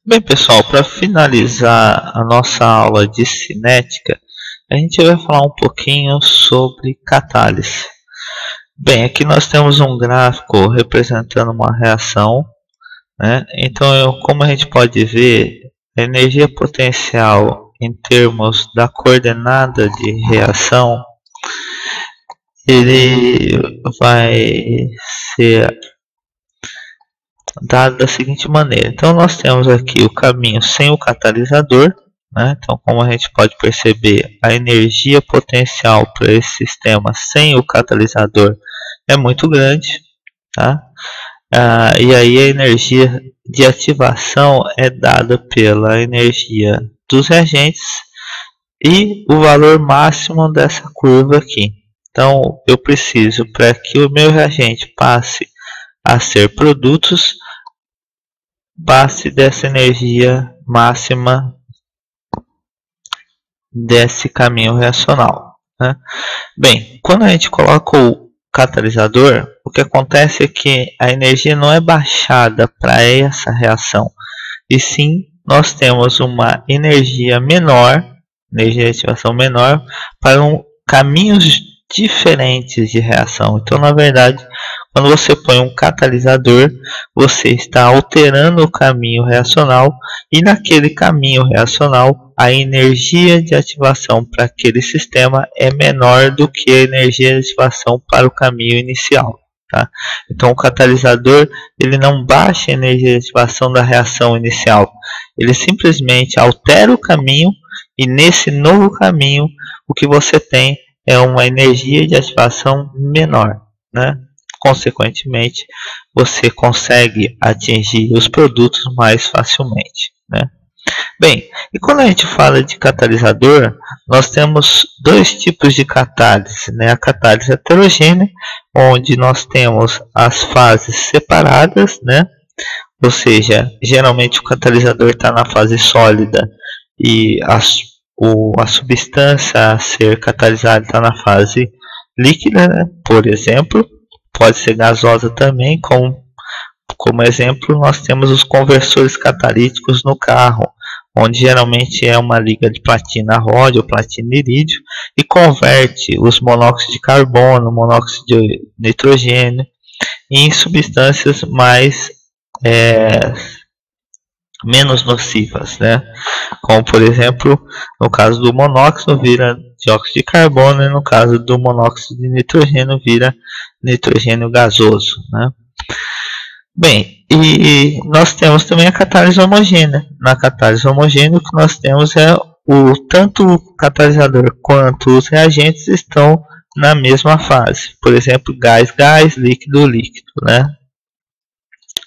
Bem, pessoal, para finalizar a nossa aula de cinética, a gente vai falar um pouquinho sobre catálise. Bem, aqui nós temos um gráfico representando uma reação, né? Então, como a gente pode ver, a energia potencial em termos da coordenada de reação, ele vai ser dado da seguinte maneira. Então nós temos aqui o caminho sem o catalisador, né? Então, como a gente pode perceber, a energia potencial para esse sistema sem o catalisador é muito grande, tá? E aí a energia de ativação é dada pela energia dos reagentes e o valor máximo dessa curva aqui. Então eu preciso, para que o meu reagente passe a ser produtos, passe dessa energia máxima desse caminho reacional, né? Bem, quando a gente coloca o catalisador, o que acontece é que a energia não é baixada para essa reação, e sim nós temos uma energia menor, energia de ativação menor, para caminhos diferentes de reação. Então, na verdade, quando você põe um catalisador, você está alterando o caminho reacional, e naquele caminho reacional a energia de ativação para aquele sistema é menor do que a energia de ativação para o caminho inicial, tá? Então o catalisador ele não baixa a energia de ativação da reação inicial, ele simplesmente altera o caminho, e nesse novo caminho o que você tem é uma energia de ativação menor, né? Consequentemente, você consegue atingir os produtos mais facilmente, né? Bem, e quando a gente fala de catalisador, nós temos dois tipos de catálise, né? A catálise heterogênea, onde nós temos as fases separadas, né? Ou seja, geralmente o catalisador está na fase sólida e a substância a ser catalisada está na fase líquida, né? Por exemplo, pode ser gasosa também. Como exemplo, nós temos os conversores catalíticos no carro, onde geralmente é uma liga de platina a ródio ou platina irídio, e converte os monóxidos de carbono, monóxido de nitrogênio em substâncias menos nocivas, né? Como por exemplo, no caso do monóxido vira dióxido de carbono, e no caso do monóxido de nitrogênio vira nitrogênio gasoso, né? Bem, e nós temos também a catálise homogênea. Na catálise homogênea, o que nós temos é tanto o catalisador quanto os reagentes estão na mesma fase. Por exemplo, gás-gás, líquido-líquido, né?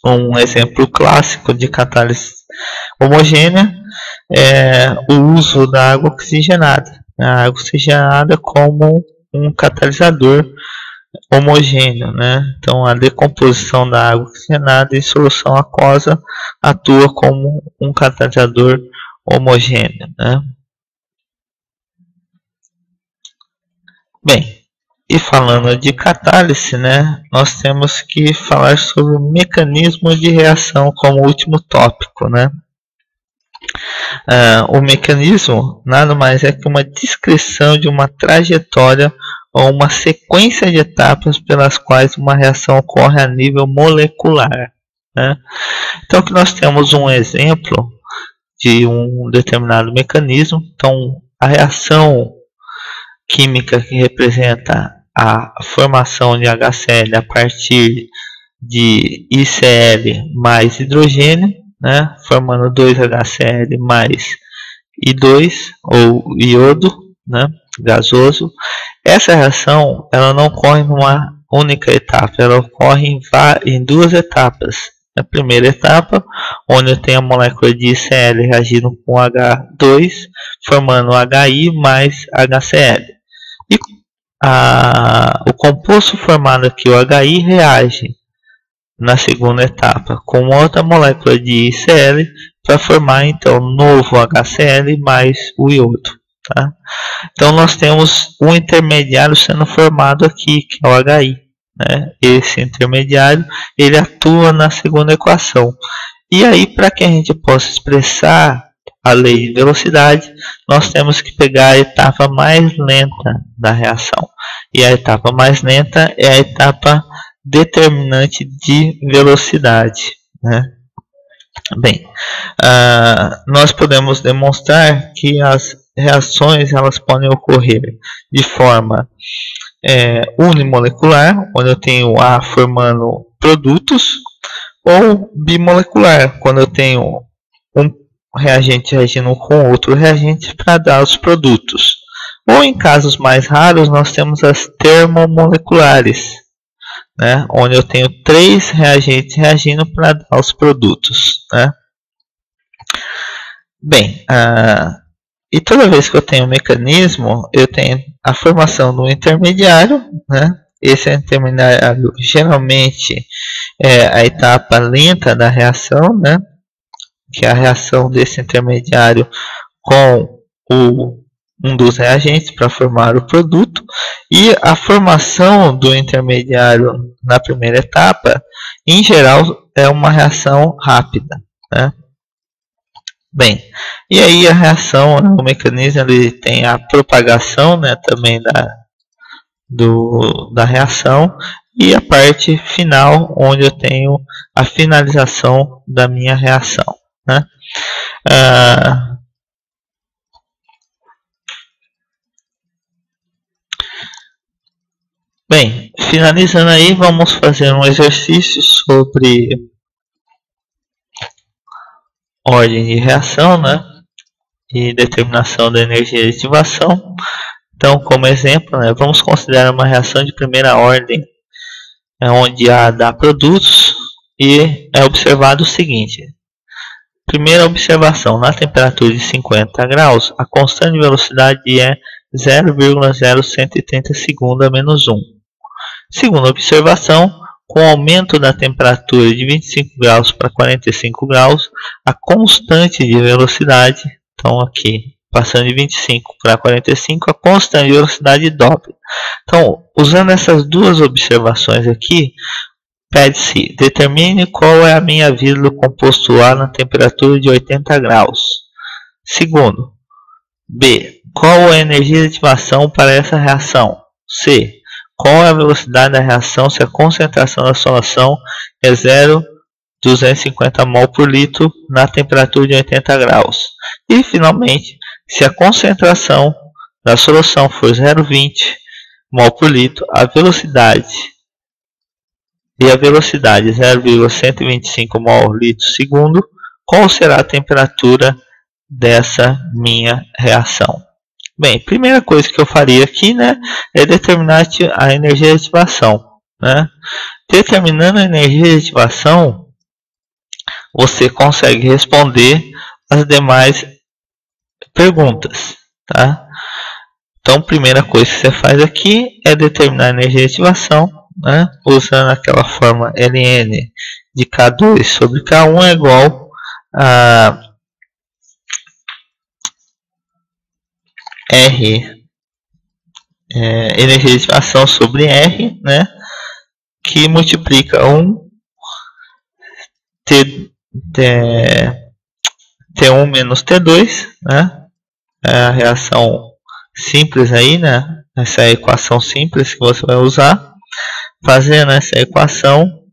Um exemplo clássico de catálise homogênea é o uso da água oxigenada. A água oxigenada como um catalisador homogêneo, né? Então a decomposição da água oxigenada em solução aquosa atua como um catalisador homogêneo, né? Bem, e falando de catálise, né, nós temos que falar sobre o mecanismo de reação como último tópico, né? O mecanismo nada mais é que uma descrição de uma trajetória ou uma sequência de etapas pelas quais uma reação ocorre a nível molecular, né? Então aqui nós temos um exemplo de um determinado mecanismo. Então a reação química que representa a formação de HCl a partir de ICl mais hidrogênio, né? Formando 2HCl mais I2 ou iodo, né? Gasoso. Essa reação ela não ocorre numa única etapa, ela ocorre em duas etapas. A primeira etapa, onde eu tenho a molécula de ICl reagindo com H2, formando HI mais HCl. E o composto formado aqui, o HI, reage na segunda etapa com outra molécula de ICl para formar então novo HCl mais o iodo, tá? Então nós temos um intermediário sendo formado aqui, que é o HI, né? Esse intermediário ele atua na segunda equação. E aí, para que a gente possa expressar a lei de velocidade, nós temos que pegar a etapa mais lenta da reação. E a etapa mais lenta é a etapa determinante de velocidade, né? Bem, nós podemos demonstrar que as reações elas podem ocorrer de forma unimolecular, onde eu tenho A formando produtos, ou bimolecular, quando eu tenho um reagente reagindo com outro reagente para dar os produtos. Ou em casos mais raros, nós temos as termomoleculares, né, onde eu tenho 3 reagentes reagindo para dar os produtos, né. Bem, e toda vez que eu tenho um mecanismo, eu tenho a formação do intermediário, né. Esse intermediário geralmente é a etapa lenta da reação, né, que é a reação desse intermediário com um dos reagentes para formar o produto, e a formação do intermediário na primeira etapa, em geral, é uma reação rápida, né? Bem, e aí a reação, o mecanismo, ele tem a propagação, né, também da reação, e a parte final, onde eu tenho a finalização da minha reação, né? Bem, finalizando aí, vamos fazer um exercício sobre ordem de reação, né, e determinação da energia de ativação. Então, como exemplo, né, vamos considerar uma reação de primeira ordem, onde A dá produtos e é observado o seguinte. Primeira observação, na temperatura de 50 graus, a constante de velocidade é 0,0130 segundos a menos 1. Segunda observação, com o aumento da temperatura de 25 graus para 45 graus, a constante de velocidade, então aqui, passando de 25 para 45, a constante de velocidade dobra. Então, usando essas duas observações aqui, pede-se, determine qual é a minha vida do composto A na temperatura de 80 graus. Segundo, B, qual é a energia de ativação para essa reação? C, qual é a velocidade da reação se a concentração da solução é 0,250 mol por litro na temperatura de 80 graus? E, finalmente, se a concentração da solução for 0,20 mol por litro, a velocidade 0,125 mol por litro segundo, qual será a temperatura dessa minha reação? Bem, primeira coisa que eu faria aqui, né, é determinar a energia de ativação, né? Determinando a energia de ativação, você consegue responder as demais perguntas, tá? Então, primeira coisa que você faz aqui é determinar a energia de ativação, né, usando aquela forma ln de K2 sobre K1 é igual a R, energia de ativação sobre R, né, que multiplica 1 T1 menos T2, né, é a reação simples aí, né, essa é a equação simples que você vai usar. Fazendo essa equação,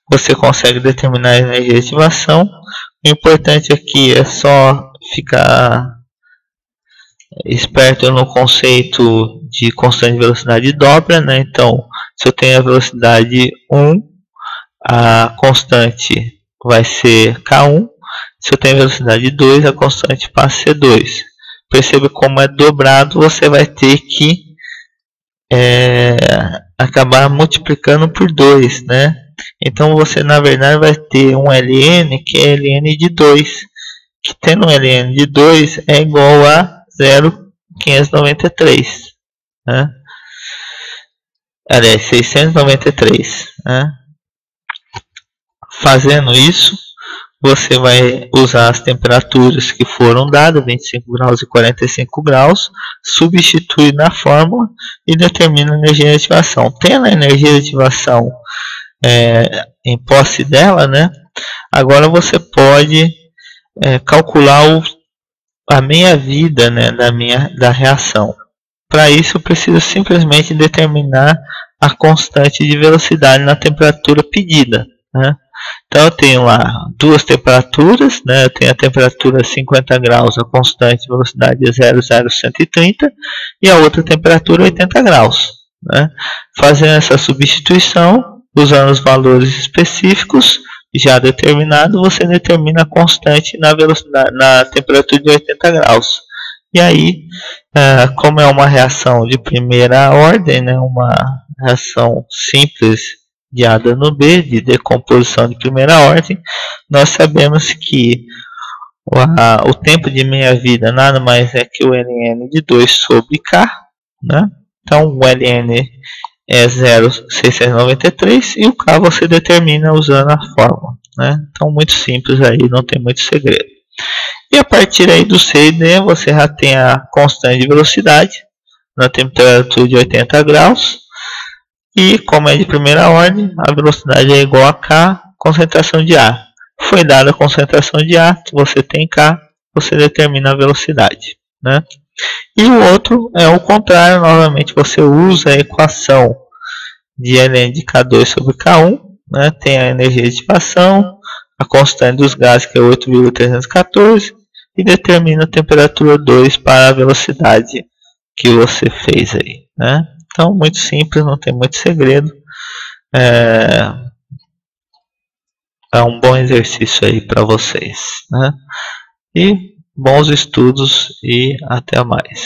você consegue determinar a energia de ativação. O importante aqui é só ficar esperto no conceito de constante de velocidade dobra, né? Então, se eu tenho a velocidade 1, a constante vai ser K1. Se eu tenho a velocidade 2, a constante passa a ser 2. Perceba como é dobrado, você vai ter que acabar multiplicando por 2, né? Então, você na verdade vai ter um ln que é ln de 2, que tendo um ln de 2 é igual a 0,593, né? Aliás, 693, né? Fazendo isso, você vai usar as temperaturas que foram dadas, 25 graus e 45 graus, substitui na fórmula e determina a energia de ativação. Tendo a energia de ativação em posse dela, né, Agora você pode calcular a meia-vida, né, da reação. Para isso eu preciso simplesmente determinar a constante de velocidade na temperatura pedida, né? Então eu tenho lá duas temperaturas, né? Eu tenho a temperatura 50 graus, a constante de velocidade é 0,0130 e a outra temperatura 80 graus, né? Fazendo essa substituição, usando os valores específicos já determinado, você determina a constante na velocidade, na temperatura de 80 graus. E aí, como é uma reação de primeira ordem, né, uma reação simples de A dando B, de decomposição de primeira ordem, nós sabemos que o tempo de meia-vida nada mais é que o ln de 2 sobre K, né? Então o ln é 0,693 e o K você determina usando a fórmula, né? Então muito simples aí, não tem muito segredo. E a partir aí do C e D você já tem a constante de velocidade na temperatura de 80 graus. E como é de primeira ordem, a velocidade é igual a K, concentração de A. Foi dada a concentração de A, você tem K, você determina a velocidade, né? E o outro é o contrário, novamente você usa a equação de ln de K2 sobre K1, né? Tem a energia de dissipação, a constante dos gases que é 8,314 e determina a temperatura 2 para a velocidade que você fez aí, né? Então muito simples, não tem muito segredo, é um bom exercício aí para vocês, né? E bons estudos e até mais.